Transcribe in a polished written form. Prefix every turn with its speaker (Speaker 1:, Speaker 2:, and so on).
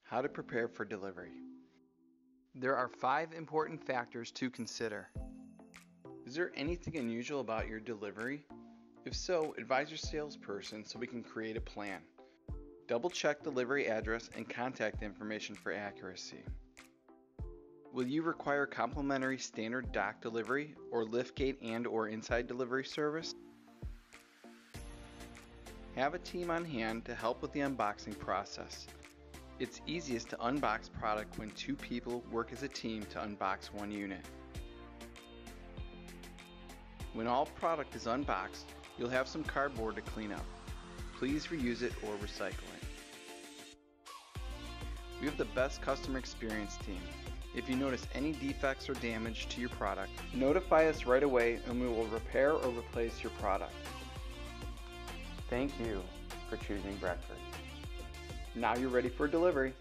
Speaker 1: How to prepare for delivery. There are 5 important factors to consider. Is there anything unusual about your delivery? If so, advise your salesperson so we can create a plan. Double check delivery address and contact information for accuracy. Will you require complimentary standard dock delivery or liftgate and/or inside delivery service? Have a team on hand to help with the unboxing process. It's easiest to unbox product when 2 people work as a team to unbox one unit. When all product is unboxed, you'll have some cardboard to clean up. Please reuse it or recycle it. We have the best customer experience team. If you notice any defects or damage to your product, notify us right away and we will repair or replace your product. Thank you for choosing Bretford. Now you're ready for delivery.